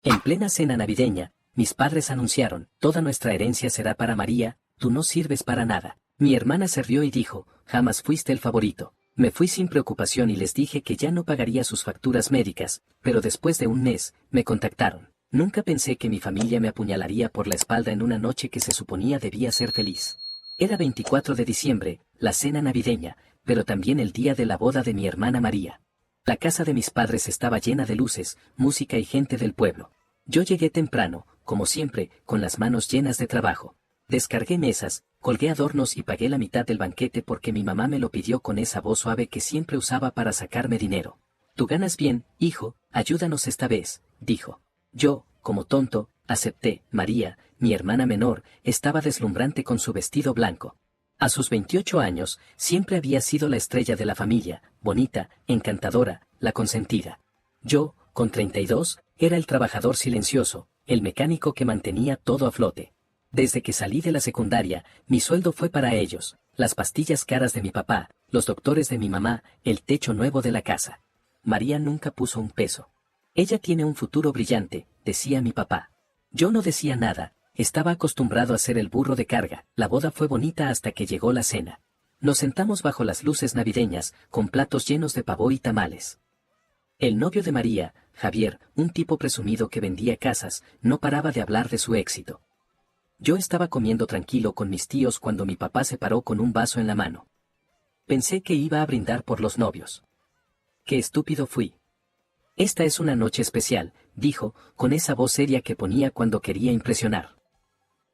En plena cena navideña, mis padres anunciaron, toda nuestra herencia será para María, tú no sirves para nada. Mi hermana se rió y dijo, jamás fuiste el favorito. Me fui sin preocupación y les dije que ya no pagaría sus facturas médicas, pero después de un mes, me contactaron. Nunca pensé que mi familia me apuñalaría por la espalda en una noche que se suponía debía ser feliz. Era 24 de diciembre, la cena navideña, pero también el día de la boda de mi hermana María. La casa de mis padres estaba llena de luces, música y gente del pueblo. Yo llegué temprano, como siempre, con las manos llenas de trabajo. Descargué mesas, colgué adornos y pagué la mitad del banquete porque mi mamá me lo pidió con esa voz suave que siempre usaba para sacarme dinero. Tú ganas bien, hijo, ayúdanos esta vez, dijo. Yo, como tonto, acepté. María, mi hermana menor, estaba deslumbrante con su vestido blanco. A sus 28 años, siempre había sido la estrella de la familia, bonita, encantadora, la consentida. Yo, con 32, era el trabajador silencioso, el mecánico que mantenía todo a flote. Desde que salí de la secundaria, mi sueldo fue para ellos, las pastillas caras de mi papá, los doctores de mi mamá, el techo nuevo de la casa. María nunca puso un peso. Ella tiene un futuro brillante, decía mi papá. Yo no decía nada, estaba acostumbrado a ser el burro de carga. La boda fue bonita hasta que llegó la cena. Nos sentamos bajo las luces navideñas, con platos llenos de pavó y tamales. El novio de María, Javier, un tipo presumido que vendía casas, no paraba de hablar de su éxito. Yo estaba comiendo tranquilo con mis tíos cuando mi papá se paró con un vaso en la mano. Pensé que iba a brindar por los novios. Qué estúpido fui. Esta es una noche especial, dijo, con esa voz seria que ponía cuando quería impresionar.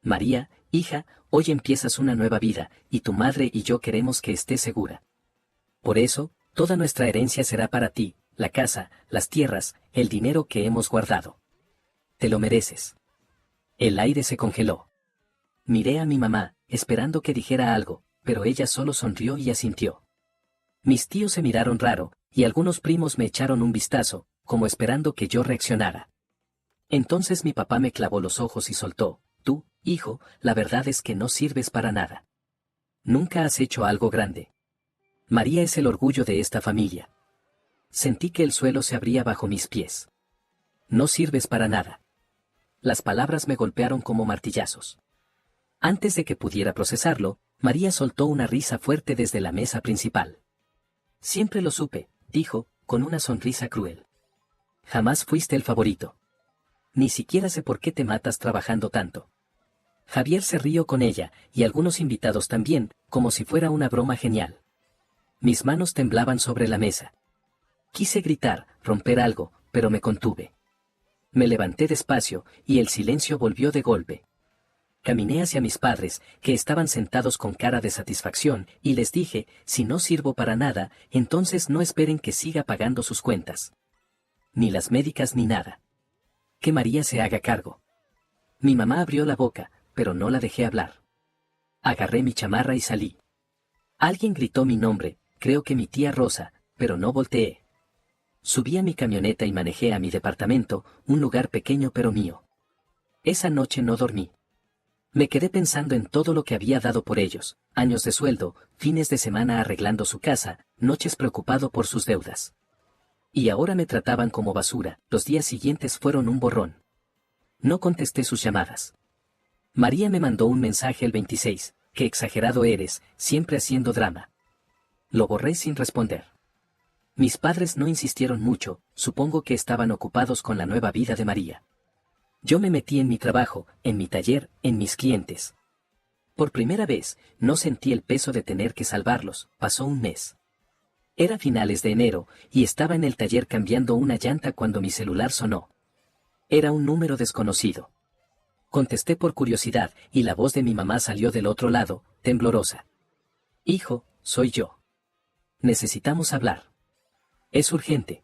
María, hija, hoy empiezas una nueva vida, y tu madre y yo queremos que estés segura. Por eso, toda nuestra herencia será para ti, la casa, las tierras, el dinero que hemos guardado. Te lo mereces. El aire se congeló. Miré a mi mamá, esperando que dijera algo, pero ella solo sonrió y asintió. Mis tíos se miraron raro, y algunos primos me echaron un vistazo, como esperando que yo reaccionara. Entonces mi papá me clavó los ojos y soltó, tú, hijo, la verdad es que no sirves para nada. Nunca has hecho algo grande. María es el orgullo de esta familia. Sentí que el suelo se abría bajo mis pies. No sirves para nada. Las palabras me golpearon como martillazos. Antes de que pudiera procesarlo, María soltó una risa fuerte desde la mesa principal. Siempre lo supe, dijo, con una sonrisa cruel. Jamás fuiste el favorito. Ni siquiera sé por qué te matas trabajando tanto. Javier se rió con ella, y algunos invitados también, como si fuera una broma genial. Mis manos temblaban sobre la mesa. Quise gritar, romper algo, pero me contuve. Me levanté despacio, y el silencio volvió de golpe. Caminé hacia mis padres, que estaban sentados con cara de satisfacción, y les dije, si no sirvo para nada, entonces no esperen que siga pagando sus cuentas. Ni las médicas ni nada. Que María se haga cargo. Mi mamá abrió la boca, pero no la dejé hablar. Agarré mi chamarra y salí. Alguien gritó mi nombre, creo que mi tía Rosa, pero no volteé. Subí a mi camioneta y manejé a mi departamento, un lugar pequeño pero mío. Esa noche no dormí. Me quedé pensando en todo lo que había dado por ellos, años de sueldo, fines de semana arreglando su casa, noches preocupado por sus deudas. Y ahora me trataban como basura. Los días siguientes fueron un borrón. No contesté sus llamadas. María me mandó un mensaje el 26, qué exagerado eres, siempre haciendo drama. Lo borré sin responder. Mis padres no insistieron mucho, supongo que estaban ocupados con la nueva vida de María. Yo me metí en mi trabajo, en mi taller, en mis clientes. Por primera vez, no sentí el peso de tener que salvarlos. Pasó un mes. Era finales de enero, y estaba en el taller cambiando una llanta cuando mi celular sonó. Era un número desconocido. Contesté por curiosidad, y la voz de mi mamá salió del otro lado, temblorosa. Hijo, soy yo. Necesitamos hablar. Es urgente.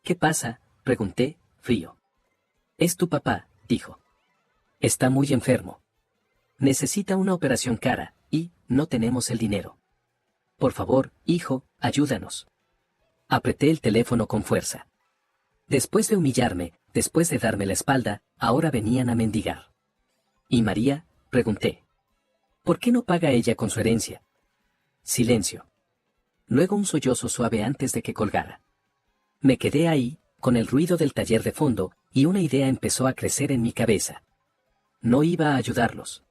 ¿Qué pasa?, pregunté, frío. Es tu papá, dijo. Está muy enfermo. Necesita una operación cara, y no tenemos el dinero. Por favor, hijo, ayúdanos. Apreté el teléfono con fuerza. Después de humillarme, después de darme la espalda, ahora venían a mendigar. ¿Y María?, pregunté. ¿Por qué no paga ella con su herencia? Silencio. Luego un sollozo suave antes de que colgara. Me quedé ahí, con el ruido del taller de fondo, y una idea empezó a crecer en mi cabeza. No iba a ayudarlos.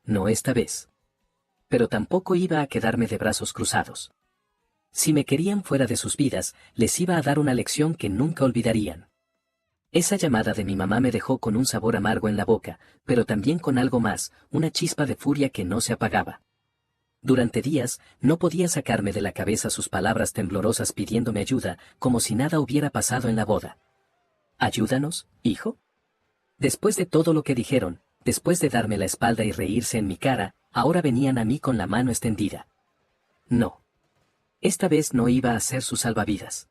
No esta vez. Pero tampoco iba a quedarme de brazos cruzados. Si me querían fuera de sus vidas, les iba a dar una lección que nunca olvidarían. Esa llamada de mi mamá me dejó con un sabor amargo en la boca, pero también con algo más, una chispa de furia que no se apagaba. Durante días, no podía sacarme de la cabeza sus palabras temblorosas pidiéndome ayuda, como si nada hubiera pasado en la boda. ¿Ayúdanos, hijo? Después de todo lo que dijeron, después de darme la espalda y reírse en mi cara, ahora venían a mí con la mano extendida. No. Esta vez no iba a ser su salvavidas.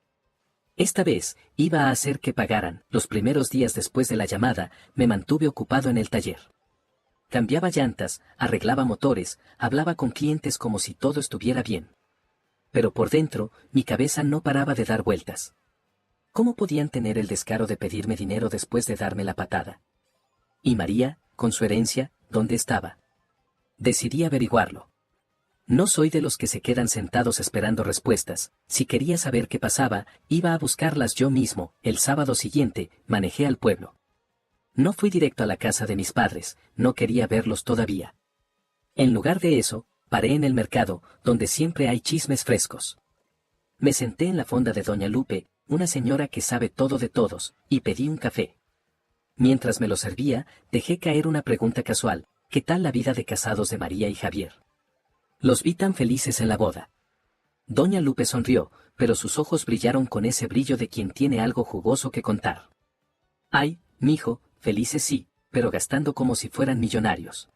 Esta vez, iba a hacer que pagaran. Los primeros días después de la llamada, me mantuve ocupado en el taller. Cambiaba llantas, arreglaba motores, hablaba con clientes como si todo estuviera bien. Pero por dentro, mi cabeza no paraba de dar vueltas. ¿Cómo podían tener el descaro de pedirme dinero después de darme la patada? ¿Y María, con su herencia, dónde estaba? Decidí averiguarlo. No soy de los que se quedan sentados esperando respuestas. Si quería saber qué pasaba, iba a buscarlas yo mismo. El sábado siguiente, manejé al pueblo. No fui directo a la casa de mis padres, no quería verlos todavía. En lugar de eso, paré en el mercado, donde siempre hay chismes frescos. Me senté en la fonda de Doña Lupe, una señora que sabe todo de todos, y pedí un café. Mientras me lo servía, dejé caer una pregunta casual: ¿qué tal la vida de casados de María y Javier? Los vi tan felices en la boda. Doña Lupe sonrió, pero sus ojos brillaron con ese brillo de quien tiene algo jugoso que contar. Ay, mijo, felices sí, pero gastando como si fueran millonarios.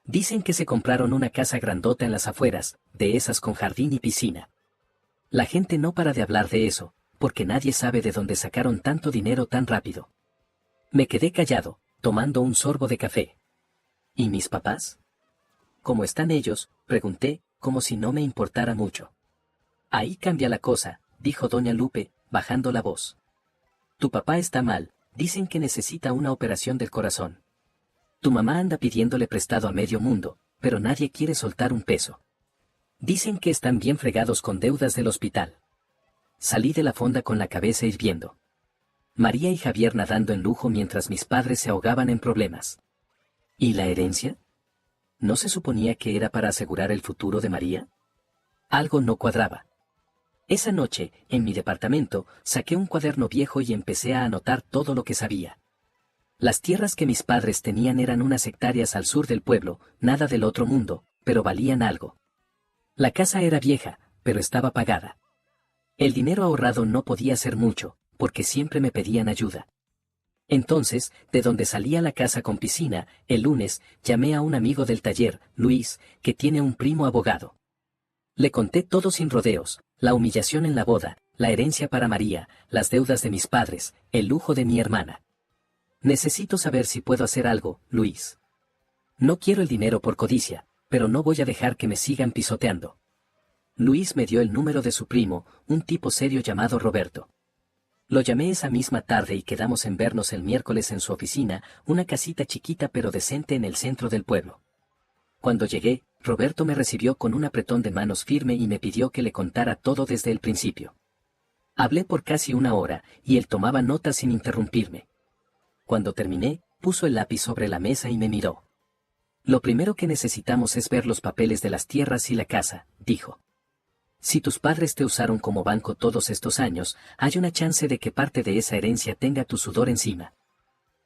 Dicen que se compraron una casa grandota en las afueras, de esas con jardín y piscina. La gente no para de hablar de eso, porque nadie sabe de dónde sacaron tanto dinero tan rápido. Me quedé callado, tomando un sorbo de café. ¿Y mis papás? ¿Cómo están ellos?, pregunté, como si no me importara mucho. Ahí cambia la cosa, dijo Doña Lupe, bajando la voz. Tu papá está mal, dicen que necesita una operación del corazón. Tu mamá anda pidiéndole prestado a medio mundo, pero nadie quiere soltar un peso. Dicen que están bien fregados con deudas del hospital. Salí de la fonda con la cabeza hirviendo. María y Javier nadando en lujo mientras mis padres se ahogaban en problemas. ¿Y la herencia? ¿No se suponía que era para asegurar el futuro de María? Algo no cuadraba. Esa noche, en mi departamento, saqué un cuaderno viejo y empecé a anotar todo lo que sabía. Las tierras que mis padres tenían eran unas hectáreas al sur del pueblo, nada del otro mundo, pero valían algo. La casa era vieja, pero estaba pagada. El dinero ahorrado no podía ser mucho, porque siempre me pedían ayuda. Entonces, de donde salía la casa con piscina, el lunes, llamé a un amigo del taller, Luis, que tiene un primo abogado. Le conté todo sin rodeos: la humillación en la boda, la herencia para María, las deudas de mis padres, el lujo de mi hermana. Necesito saber si puedo hacer algo, Luis. No quiero el dinero por codicia, pero no voy a dejar que me sigan pisoteando. Luis me dio el número de su primo, un tipo serio llamado Roberto. Lo llamé esa misma tarde y quedamos en vernos el miércoles en su oficina, una casita chiquita pero decente en el centro del pueblo. Cuando llegué, Roberto me recibió con un apretón de manos firme y me pidió que le contara todo desde el principio. Hablé por casi una hora, y él tomaba notas sin interrumpirme. Cuando terminé, puso el lápiz sobre la mesa y me miró. Lo primero que necesitamos es ver los papeles de las tierras y la casa, dijo. Si tus padres te usaron como banco todos estos años, hay una chance de que parte de esa herencia tenga tu sudor encima.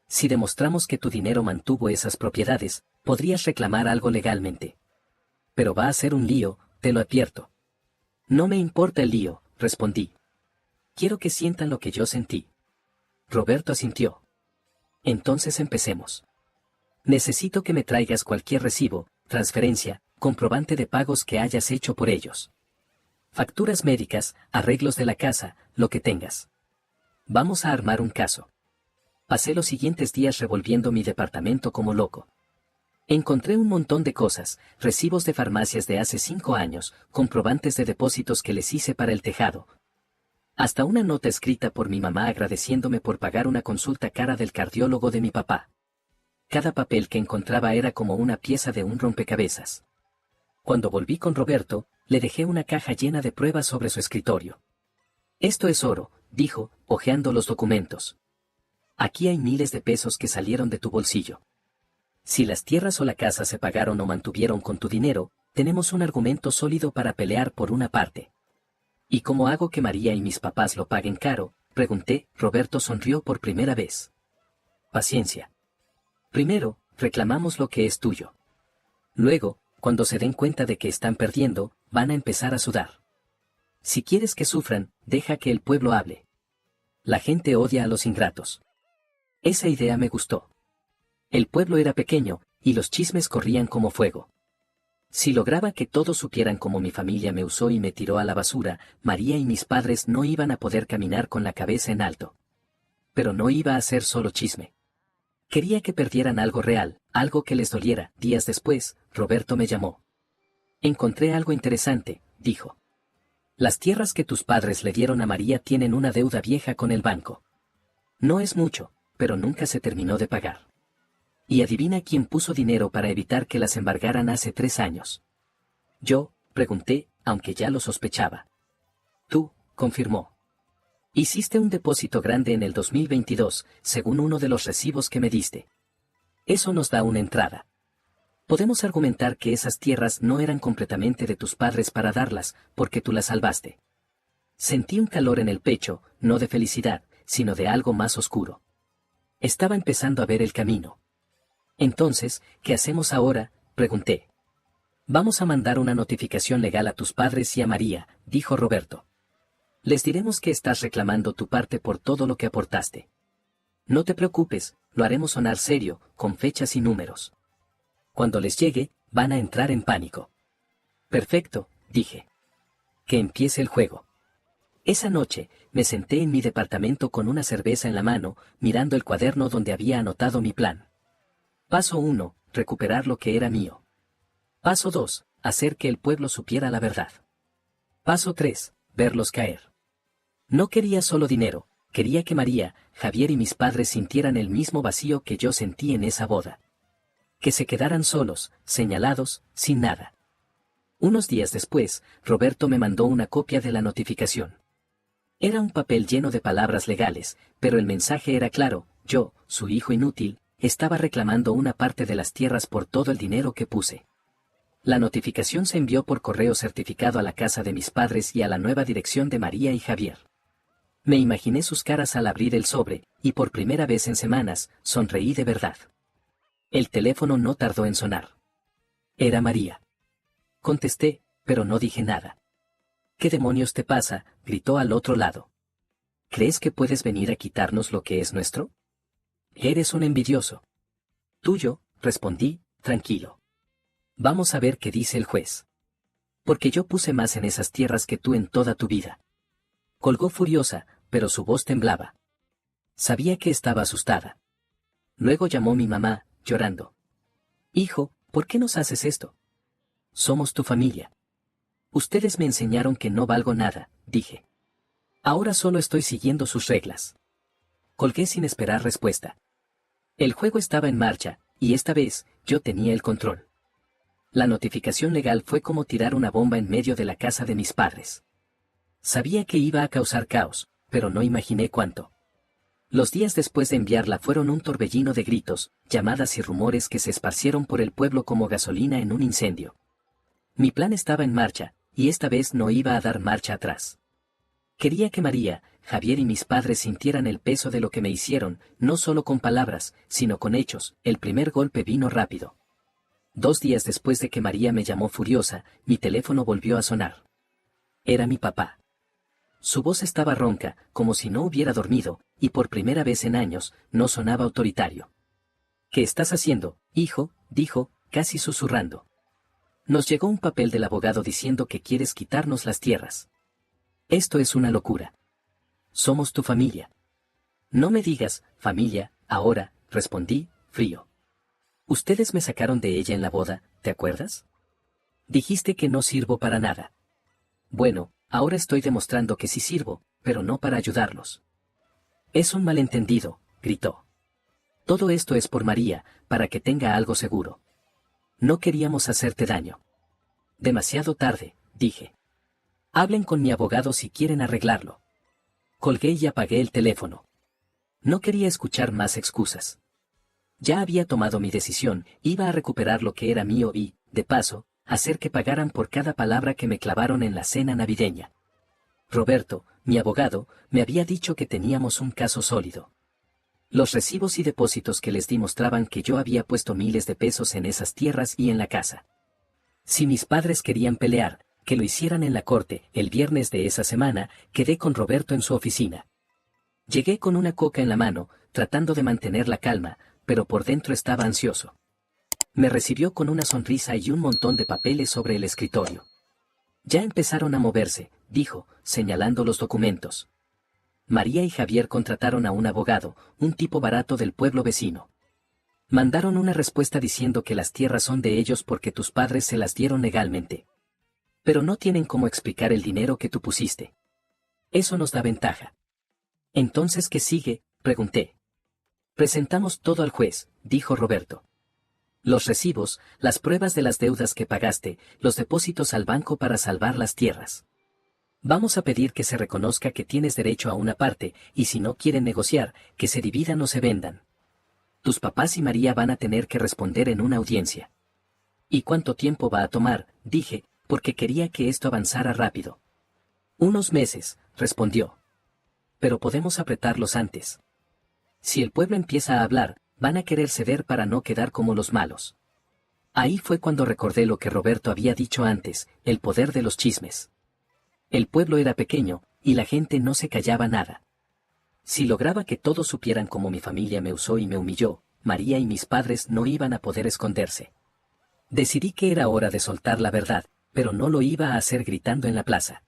Si demostramos que tu dinero mantuvo esas propiedades, podrías reclamar algo legalmente. Pero va a ser un lío, te lo advierto. No me importa el lío, respondí. Quiero que sientan lo que yo sentí. Roberto asintió. Entonces empecemos. Necesito que me traigas cualquier recibo, transferencia, comprobante de pagos que hayas hecho por ellos. Facturas médicas, arreglos de la casa, lo que tengas. Vamos a armar un caso. Pasé los siguientes días revolviendo mi departamento como loco. Encontré un montón de cosas: recibos de farmacias de hace 5 años, comprobantes de depósitos que les hice para el tejado. Hasta una nota escrita por mi mamá agradeciéndome por pagar una consulta cara del cardiólogo de mi papá. Cada papel que encontraba era como una pieza de un rompecabezas. Cuando volví con Roberto, le dejé una caja llena de pruebas sobre su escritorio. Esto es oro, dijo, hojeando los documentos. Aquí hay miles de pesos que salieron de tu bolsillo. Si las tierras o la casa se pagaron o mantuvieron con tu dinero, tenemos un argumento sólido para pelear por una parte. ¿Y cómo hago que María y mis papás lo paguen caro?, pregunté. Roberto sonrió por primera vez. Paciencia. Primero, reclamamos lo que es tuyo. Luego, cuando se den cuenta de que están perdiendo, van a empezar a sudar. Si quieres que sufran, deja que el pueblo hable. La gente odia a los ingratos. Esa idea me gustó. El pueblo era pequeño, y los chismes corrían como fuego. Si lograba que todos supieran cómo mi familia me usó y me tiró a la basura, María y mis padres no iban a poder caminar con la cabeza en alto. Pero no iba a ser solo chisme. Quería que perdieran algo real, algo que les doliera. Días después, Roberto me llamó. Encontré algo interesante, dijo. Las tierras que tus padres le dieron a María tienen una deuda vieja con el banco. No es mucho, pero nunca se terminó de pagar. Y adivina quién puso dinero para evitar que las embargaran hace 3 años. Yo, pregunté, aunque ya lo sospechaba. Tú, confirmó. Hiciste un depósito grande en el 2022, según uno de los recibos que me diste. Eso nos da una entrada. Podemos argumentar que esas tierras no eran completamente de tus padres para darlas, porque tú las salvaste. Sentí un calor en el pecho, no de felicidad, sino de algo más oscuro. Estaba empezando a ver el camino. Entonces, ¿qué hacemos ahora?, pregunté. Vamos a mandar una notificación legal a tus padres y a María, dijo Roberto. Les diremos que estás reclamando tu parte por todo lo que aportaste. No te preocupes, lo haremos sonar serio, con fechas y números. Cuando les llegue, van a entrar en pánico. Perfecto, dije. Que empiece el juego. Esa noche, me senté en mi departamento con una cerveza en la mano, mirando el cuaderno donde había anotado mi plan. Paso 1, recuperar lo que era mío. Paso 2, hacer que el pueblo supiera la verdad. Paso 3, verlos caer. No quería solo dinero, quería que María, Javier y mis padres sintieran el mismo vacío que yo sentí en esa boda. Que se quedaran solos, señalados, sin nada. Unos días después, Roberto me mandó una copia de la notificación. Era un papel lleno de palabras legales, pero el mensaje era claro: yo, su hijo inútil, estaba reclamando una parte de las tierras por todo el dinero que puse. La notificación se envió por correo certificado a la casa de mis padres y a la nueva dirección de María y Javier. Me imaginé sus caras al abrir el sobre, y por primera vez en semanas, sonreí de verdad. El teléfono no tardó en sonar. Era María. Contesté, pero no dije nada. ¿Qué demonios te pasa?, gritó al otro lado. ¿Crees que puedes venir a quitarnos lo que es nuestro? Eres un envidioso. Tuyo, respondí, tranquilo. Vamos a ver qué dice el juez. Porque yo puse más en esas tierras que tú en toda tu vida. Colgó furiosa, pero su voz temblaba. Sabía que estaba asustada. Luego llamó mi mamá, llorando. Hijo, ¿por qué nos haces esto? Somos tu familia. Ustedes me enseñaron que no valgo nada, dije. Ahora solo estoy siguiendo sus reglas. Colgué sin esperar respuesta. El juego estaba en marcha, y esta vez, yo tenía el control. La notificación legal fue como tirar una bomba en medio de la casa de mis padres. Sabía que iba a causar caos, pero no imaginé cuánto. Los días después de enviarla fueron un torbellino de gritos, llamadas y rumores que se esparcieron por el pueblo como gasolina en un incendio. Mi plan estaba en marcha, y esta vez no iba a dar marcha atrás. Quería que María, Javier y mis padres sintieran el peso de lo que me hicieron, no solo con palabras, sino con hechos. El primer golpe vino rápido. 2 días después de que María me llamó furiosa, mi teléfono volvió a sonar. Era mi papá. Su voz estaba ronca, como si no hubiera dormido, y por primera vez en años, no sonaba autoritario. ¿Qué estás haciendo, hijo?, dijo, casi susurrando. Nos llegó un papel del abogado diciendo que quieres quitarnos las tierras. Esto es una locura. Somos tu familia. No me digas, familia, ahora, respondí, frío. Ustedes me sacaron de ella en la boda, ¿te acuerdas? Dijiste que no sirvo para nada. Bueno, ahora estoy demostrando que sí sirvo, pero no para ayudarlos. Es un malentendido, gritó. Todo esto es por María, para que tenga algo seguro. No queríamos hacerte daño. Demasiado tarde, dije. Hablen con mi abogado si quieren arreglarlo. Colgué y apagué el teléfono. No quería escuchar más excusas. Ya había tomado mi decisión, iba a recuperar lo que era mío y, de paso, hacer que pagaran por cada palabra que me clavaron en la cena navideña. Roberto, mi abogado, me había dicho que teníamos un caso sólido. Los recibos y depósitos que les di mostraban que yo había puesto miles de pesos en esas tierras y en la casa. Si mis padres querían pelear, que lo hicieran en la corte. El viernes de esa semana, quedé con Roberto en su oficina. Llegué con una coca en la mano, tratando de mantener la calma, pero por dentro estaba ansioso. Me recibió con una sonrisa y un montón de papeles sobre el escritorio. Ya empezaron a moverse, dijo, señalando los documentos. María y Javier contrataron a un abogado, un tipo barato del pueblo vecino. Mandaron una respuesta diciendo que las tierras son de ellos porque tus padres se las dieron legalmente. Pero no tienen cómo explicar el dinero que tú pusiste. Eso nos da ventaja. Entonces, ¿qué sigue?, pregunté. Presentamos todo al juez, dijo Roberto. Los recibos, las pruebas de las deudas que pagaste, los depósitos al banco para salvar las tierras. Vamos a pedir que se reconozca que tienes derecho a una parte, y si no quieren negociar, que se dividan o se vendan. Tus papás y María van a tener que responder en una audiencia. ¿Y cuánto tiempo va a tomar?, dije, porque quería que esto avanzara rápido. Unos meses, respondió. Pero podemos apretarlos antes. Si el pueblo empieza a hablar, van a querer ceder para no quedar como los malos. Ahí fue cuando recordé lo que Roberto había dicho antes, el poder de los chismes. El pueblo era pequeño, y la gente no se callaba nada. Si lograba que todos supieran cómo mi familia me usó y me humilló, María y mis padres no iban a poder esconderse. Decidí que era hora de soltar la verdad, pero no lo iba a hacer gritando en la plaza.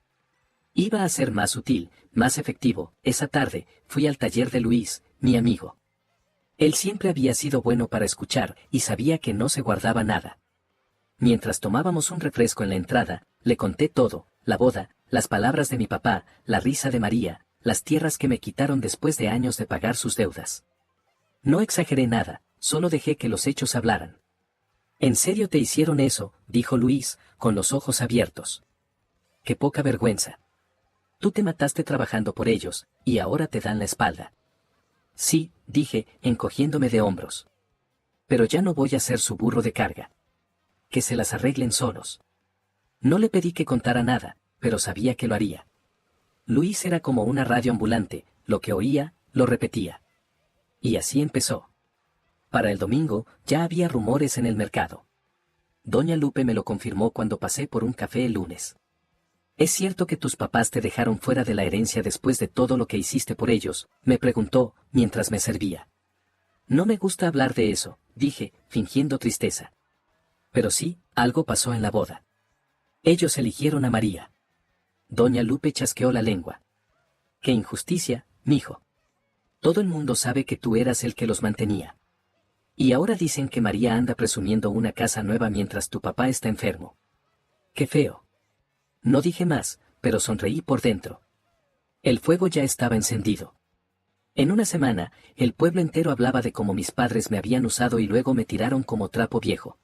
Iba a ser más sutil, más efectivo. Esa tarde, fui al taller de Luis, mi amigo. Él siempre había sido bueno para escuchar, y sabía que no se guardaba nada. Mientras tomábamos un refresco en la entrada, le conté todo, la boda, las palabras de mi papá, la risa de María, las tierras que me quitaron después de años de pagar sus deudas. No exageré nada, solo dejé que los hechos hablaran. ¿En serio te hicieron eso?, dijo Luis, con los ojos abiertos. ¡Qué poca vergüenza! Tú te mataste trabajando por ellos, y ahora te dan la espalda. Sí, dije, encogiéndome de hombros. Pero ya no voy a ser su burro de carga. Que se las arreglen solos. No le pedí que contara nada, pero sabía que lo haría. Luis era como una radio ambulante, lo que oía, lo repetía. Y así empezó. Para el domingo, ya había rumores en el mercado. Doña Lupe me lo confirmó cuando pasé por un café el lunes. ¿Es cierto que tus papás te dejaron fuera de la herencia después de todo lo que hiciste por ellos?, me preguntó, mientras me servía. No me gusta hablar de eso, dije, fingiendo tristeza. Pero sí, algo pasó en la boda. Ellos eligieron a María. Doña Lupe chasqueó la lengua. ¡Qué injusticia, mijo! Todo el mundo sabe que tú eras el que los mantenía. Y ahora dicen que María anda presumiendo una casa nueva mientras tu papá está enfermo. ¡Qué feo! No dije más, pero sonreí por dentro. El fuego ya estaba encendido. En una semana, el pueblo entero hablaba de cómo mis padres me habían usado y luego me tiraron como trapo viejo.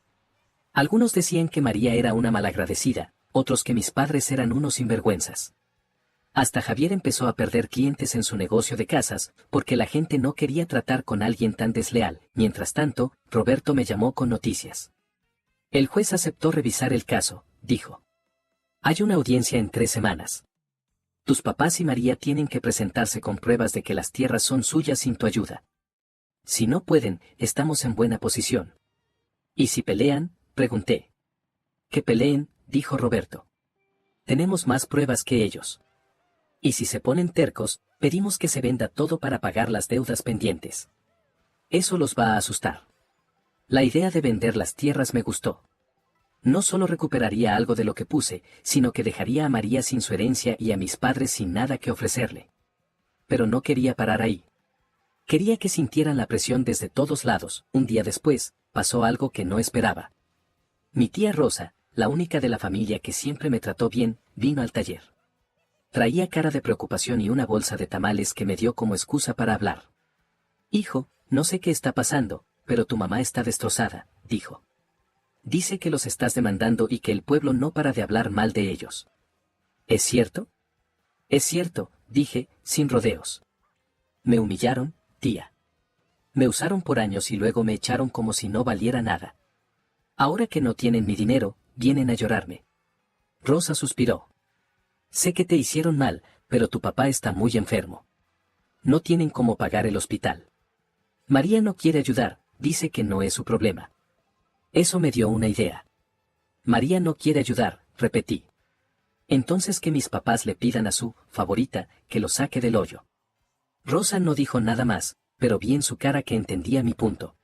Algunos decían que María era una malagradecida, otros que mis padres eran unos sinvergüenzas. Hasta Javier empezó a perder clientes en su negocio de casas, porque la gente no quería tratar con alguien tan desleal. Mientras tanto, Roberto me llamó con noticias. El juez aceptó revisar el caso, dijo. Hay una audiencia en 3 semanas. Tus papás y María tienen que presentarse con pruebas de que las tierras son suyas sin tu ayuda. Si no pueden, estamos en buena posición. ¿Y si pelean?, pregunté. Que peleen, dijo Roberto. Tenemos más pruebas que ellos. Y si se ponen tercos, pedimos que se venda todo para pagar las deudas pendientes. Eso los va a asustar. La idea de vender las tierras me gustó. No solo recuperaría algo de lo que puse, sino que dejaría a María sin su herencia y a mis padres sin nada que ofrecerle. Pero no quería parar ahí. Quería que sintieran la presión desde todos lados. Un día después, pasó algo que no esperaba. Mi tía Rosa, la única de la familia que siempre me trató bien, vino al taller. Traía cara de preocupación y una bolsa de tamales que me dio como excusa para hablar. Hijo, no sé qué está pasando, pero tu mamá está destrozada, dijo. Dice que los estás demandando y que el pueblo no para de hablar mal de ellos. ¿Es cierto? Es cierto, dije, sin rodeos. Me humillaron, tía. Me usaron por años y luego me echaron como si no valiera nada. Ahora que no tienen mi dinero, vienen a llorarme. Rosa suspiró. Sé que te hicieron mal, pero tu papá está muy enfermo. No tienen cómo pagar el hospital. María no quiere ayudar, dice que no es su problema. Eso me dio una idea. María no quiere ayudar, repetí. Entonces que mis papás le pidan a su favorita que lo saque del hoyo. Rosa no dijo nada más, pero vi en su cara que entendía mi punto.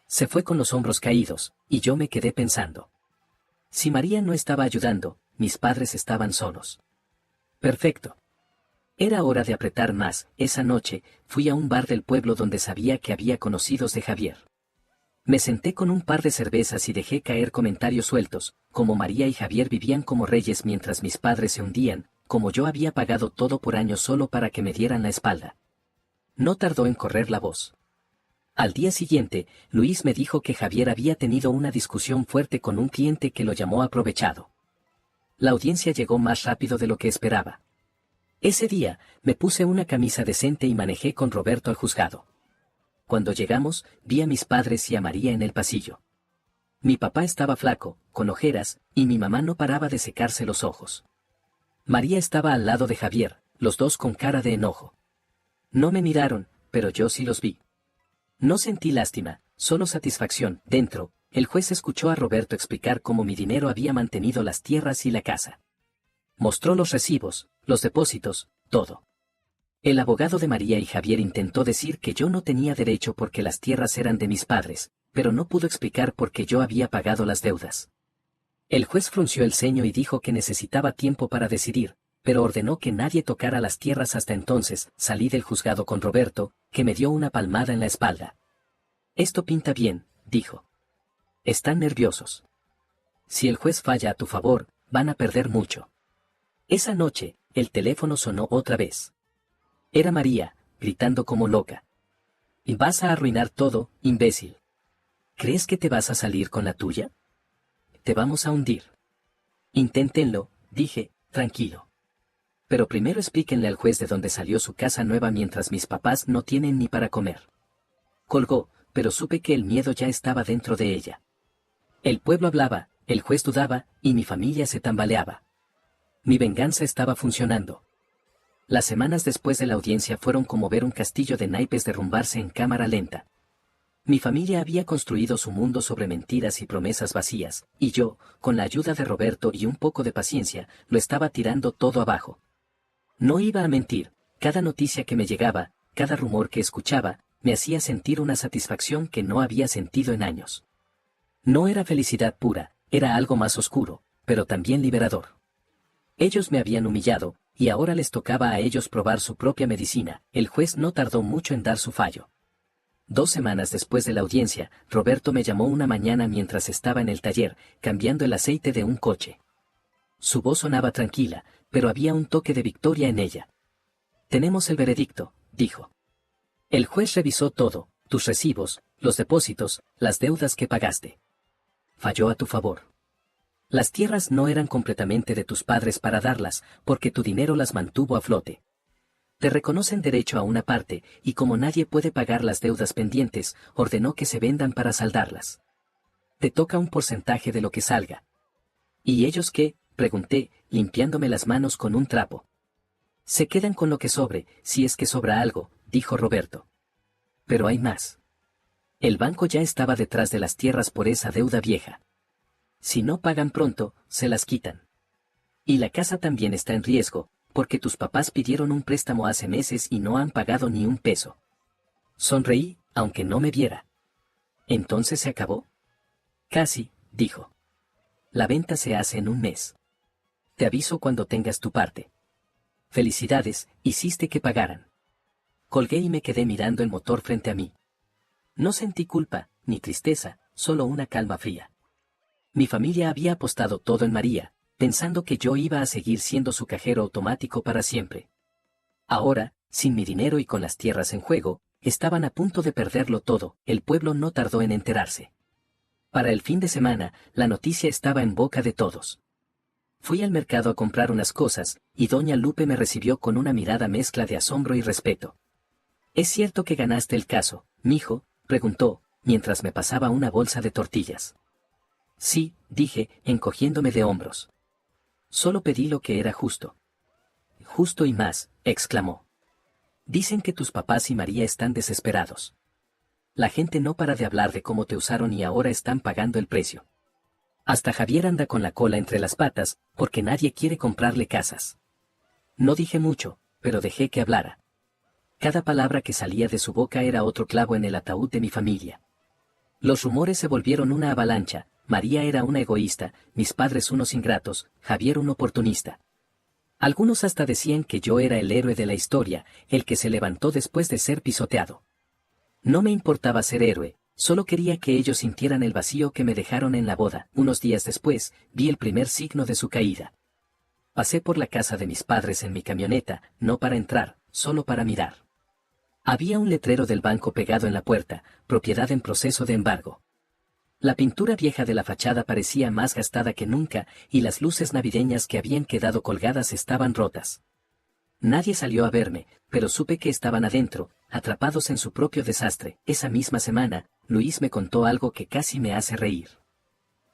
Se fue con los hombros caídos, y yo me quedé pensando. Si María no estaba ayudando, mis padres estaban solos. Perfecto. Era hora de apretar más. Esa noche, fui a un bar del pueblo donde sabía que había conocidos de Javier. Me senté con un par de cervezas y dejé caer comentarios sueltos, como María y Javier vivían como reyes mientras mis padres se hundían, como yo había pagado todo por años solo para que me dieran la espalda. No tardó en correr la voz. Al día siguiente, Luis me dijo que Javier había tenido una discusión fuerte con un cliente que lo llamó aprovechado. La audiencia llegó más rápido de lo que esperaba. Ese día, me puse una camisa decente y manejé con Roberto al juzgado. Cuando llegamos, vi a mis padres y a María en el pasillo. Mi papá estaba flaco, con ojeras, y mi mamá no paraba de secarse los ojos. María estaba al lado de Javier, los dos con cara de enojo. No me miraron, pero yo sí los vi. No sentí lástima, solo satisfacción. Dentro, el juez escuchó a Roberto explicar cómo mi dinero había mantenido las tierras y la casa. Mostró los recibos, los depósitos, todo. El abogado de María y Javier intentó decir que yo no tenía derecho porque las tierras eran de mis padres, pero no pudo explicar por qué yo había pagado las deudas. El juez frunció el ceño y dijo que necesitaba tiempo para decidir, pero ordenó que nadie tocara las tierras hasta entonces. Salí del juzgado con Roberto, que me dio una palmada en la espalda. Esto pinta bien, dijo. Están nerviosos. Si el juez falla a tu favor, van a perder mucho. Esa noche, el teléfono sonó otra vez. Era María, gritando como loca. Y vas a arruinar todo, imbécil. ¿Crees que te vas a salir con la tuya? Te vamos a hundir. Inténtenlo, dije, tranquilo. Pero primero explíquenle al juez de dónde salió su casa nueva mientras mis papás no tienen ni para comer. Colgó, pero supe que el miedo ya estaba dentro de ella. El pueblo hablaba, el juez dudaba, y mi familia se tambaleaba. Mi venganza estaba funcionando. Las semanas después de la audiencia fueron como ver un castillo de naipes derrumbarse en cámara lenta. Mi familia había construido su mundo sobre mentiras y promesas vacías, y yo, con la ayuda de Roberto y un poco de paciencia, lo estaba tirando todo abajo. No iba a mentir, cada noticia que me llegaba, cada rumor que escuchaba, me hacía sentir una satisfacción que no había sentido en años. No era felicidad pura, era algo más oscuro, pero también liberador. Ellos me habían humillado, y ahora les tocaba a ellos probar su propia medicina. El juez no tardó mucho en dar su fallo. 2 semanas después de la audiencia, Roberto me llamó una mañana mientras estaba en el taller, cambiando el aceite de un coche. Su voz sonaba tranquila, pero había un toque de victoria en ella. Tenemos el veredicto, dijo. El juez revisó todo, tus recibos, los depósitos, las deudas que pagaste. Falló a tu favor. Las tierras no eran completamente de tus padres para darlas, porque tu dinero las mantuvo a flote. Te reconocen derecho a una parte, y como nadie puede pagar las deudas pendientes, ordenó que se vendan para saldarlas. Te toca un porcentaje de lo que salga. ¿Y ellos qué?, pregunté, limpiándome las manos con un trapo. Se quedan con lo que sobre, si es que sobra algo, dijo Roberto. Pero hay más. El banco ya estaba detrás de las tierras por esa deuda vieja. Si no pagan pronto, se las quitan. Y la casa también está en riesgo, porque tus papás pidieron un préstamo hace meses y no han pagado ni un peso. Sonreí, aunque no me viera. ¿Entonces se acabó? Casi, dijo. La venta se hace en un mes. Te aviso cuando tengas tu parte. Felicidades, hiciste que pagaran. Colgué y me quedé mirando el motor frente a mí. No sentí culpa, ni tristeza, solo una calma fría. Mi familia había apostado todo en María, pensando que yo iba a seguir siendo su cajero automático para siempre. Ahora, sin mi dinero y con las tierras en juego, estaban a punto de perderlo todo. El pueblo no tardó en enterarse. Para el fin de semana, la noticia estaba en boca de todos. Fui al mercado a comprar unas cosas, y doña Lupe me recibió con una mirada mezcla de asombro y respeto. ¿Es cierto que ganaste el caso, mijo?, preguntó, mientras me pasaba una bolsa de tortillas. Sí, dije, encogiéndome de hombros. Solo pedí lo que era justo. Justo y más, exclamó. Dicen que tus papás y María están desesperados. La gente no para de hablar de cómo te usaron y ahora están pagando el precio. Hasta Javier anda con la cola entre las patas, porque nadie quiere comprarle casas. No dije mucho, pero dejé que hablara. Cada palabra que salía de su boca era otro clavo en el ataúd de mi familia. Los rumores se volvieron una avalancha. María era una egoísta, mis padres unos ingratos, Javier un oportunista. Algunos hasta decían que yo era el héroe de la historia, el que se levantó después de ser pisoteado. No me importaba ser héroe, solo quería que ellos sintieran el vacío que me dejaron en la boda. Unos días después, vi el primer signo de su caída. Pasé por la casa de mis padres en mi camioneta, no para entrar, solo para mirar. Había un letrero del banco pegado en la puerta, propiedad en proceso de embargo. La pintura vieja de la fachada parecía más gastada que nunca, y las luces navideñas que habían quedado colgadas estaban rotas. Nadie salió a verme, pero supe que estaban adentro, atrapados en su propio desastre. Esa misma semana, Luis me contó algo que casi me hace reír.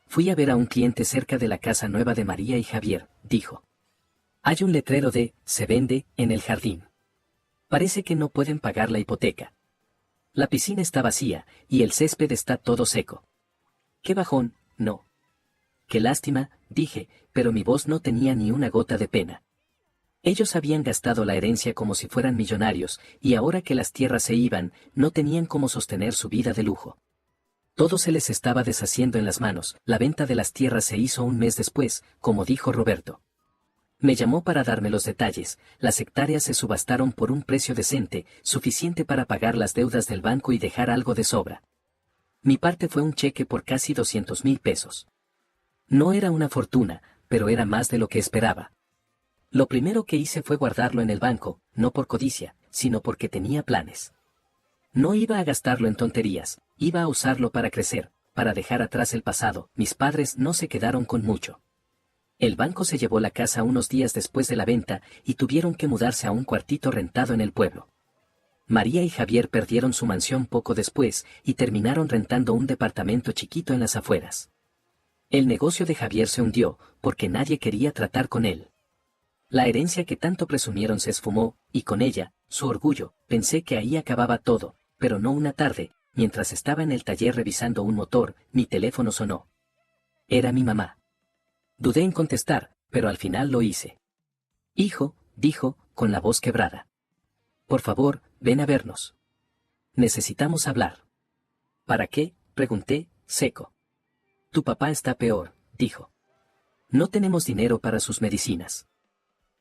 Fui a ver a un cliente cerca de la casa nueva de María y Javier, dijo. Hay un letrero de «Se vende» en el jardín. Parece que no pueden pagar la hipoteca. La piscina está vacía, y el césped está todo seco. ¡Qué bajón! No. Qué lástima, dije, pero mi voz no tenía ni una gota de pena. Ellos habían gastado la herencia como si fueran millonarios, y ahora que las tierras se iban, no tenían cómo sostener su vida de lujo. Todo se les estaba deshaciendo en las manos. La venta de las tierras se hizo un mes después, como dijo Roberto. Me llamó para darme los detalles. Las hectáreas se subastaron por un precio decente, suficiente para pagar las deudas del banco y dejar algo de sobra. Mi parte fue un cheque por casi 200,000 pesos. No era una fortuna, pero era más de lo que esperaba. Lo primero que hice fue guardarlo en el banco, no por codicia, sino porque tenía planes. No iba a gastarlo en tonterías, iba a usarlo para crecer, para dejar atrás el pasado. Mis padres no se quedaron con mucho. El banco se llevó la casa unos días después de la venta y tuvieron que mudarse a un cuartito rentado en el pueblo. María y Javier perdieron su mansión poco después y terminaron rentando un departamento chiquito en las afueras. El negocio de Javier se hundió porque nadie quería tratar con él. La herencia que tanto presumieron se esfumó, y con ella, su orgullo. Pensé que ahí acababa todo, pero no. Una tarde, mientras estaba en el taller revisando un motor, mi teléfono sonó. Era mi mamá. Dudé en contestar, pero al final lo hice. Hijo, dijo, con la voz quebrada. Por favor, ven a vernos. Necesitamos hablar. ¿Para qué?, pregunté, seco. Tu papá está peor, dijo. No tenemos dinero para sus medicinas.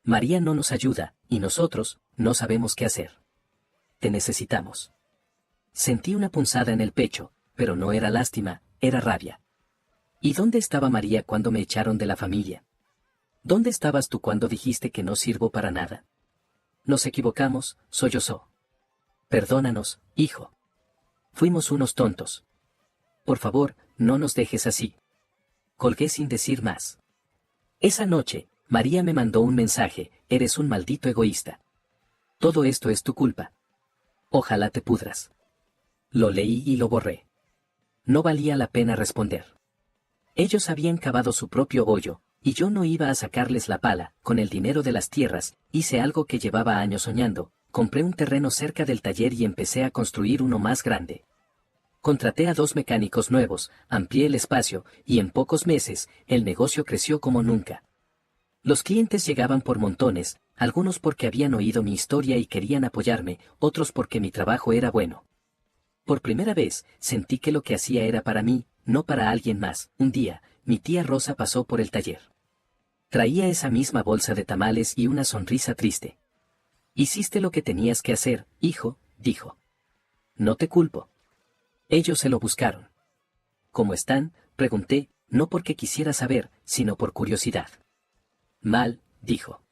María no nos ayuda, y nosotros, no sabemos qué hacer. Te necesitamos. Sentí una punzada en el pecho, pero no era lástima, era rabia. ¿Y dónde estaba María cuando me echaron de la familia? ¿Dónde estabas tú cuando dijiste que no sirvo para nada? Nos equivocamos, sollozó. Perdónanos, hijo. Fuimos unos tontos. Por favor, no nos dejes así. Colgué sin decir más. Esa noche, María me mandó un mensaje: eres un maldito egoísta. Todo esto es tu culpa. Ojalá te pudras. Lo leí y lo borré. No valía la pena responder. Ellos habían cavado su propio hoyo, y yo no iba a sacarles la pala. Con el dinero de las tierras, hice algo que llevaba años soñando: compré un terreno cerca del taller y empecé a construir uno más grande. Contraté a 2 mecánicos nuevos, amplié el espacio, y en pocos meses, el negocio creció como nunca. Los clientes llegaban por montones, algunos porque habían oído mi historia y querían apoyarme, otros porque mi trabajo era bueno. Por primera vez, sentí que lo que hacía era para mí, no para alguien más. Un día, mi tía Rosa pasó por el taller. Traía esa misma bolsa de tamales y una sonrisa triste. Hiciste lo que tenías que hacer, hijo, dijo. No te culpo. Ellos se lo buscaron. ¿Cómo están?, pregunté, no porque quisiera saber, sino por curiosidad. Mal, dijo.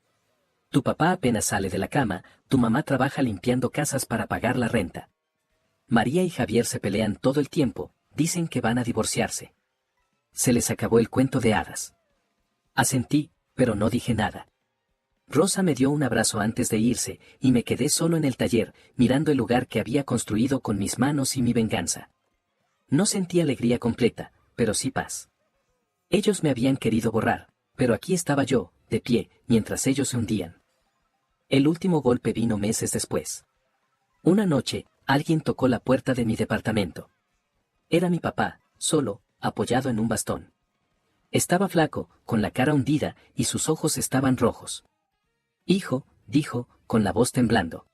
Tu papá apenas sale de la cama, tu mamá trabaja limpiando casas para pagar la renta. María y Javier se pelean todo el tiempo, dicen que van a divorciarse. Se les acabó el cuento de hadas. Asentí, pero no dije nada. Rosa me dio un abrazo antes de irse, y me quedé solo en el taller, mirando el lugar que había construido con mis manos y mi venganza. No sentí alegría completa, pero sí paz. Ellos me habían querido borrar, pero aquí estaba yo, de pie, mientras ellos se hundían. El último golpe vino meses después. Una noche, alguien tocó la puerta de mi departamento. Era mi papá, solo, apoyado en un bastón. Estaba flaco, con la cara hundida, y sus ojos estaban rojos. Hijo, dijo, con la voz temblando.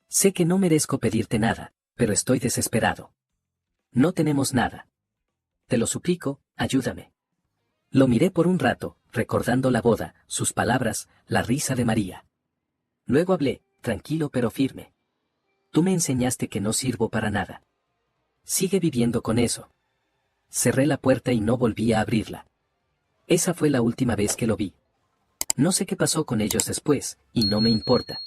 Sé que no merezco pedirte nada, pero estoy desesperado. No tenemos nada. Te lo suplico, ayúdame. Lo miré por un rato, recordando la boda, sus palabras, la risa de María. Luego hablé, tranquilo pero firme. Tú me enseñaste que no sirvo para nada. Sigue viviendo con eso. Cerré la puerta y no volví a abrirla. Esa fue la última vez que lo vi. No sé qué pasó con ellos después, y no me importa.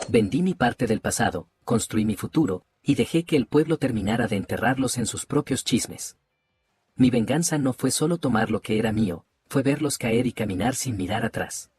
Vendí mi parte del pasado, construí mi futuro, y dejé que el pueblo terminara de enterrarlos en sus propios chismes. Mi venganza no fue solo tomar lo que era mío, fue verlos caer y caminar sin mirar atrás.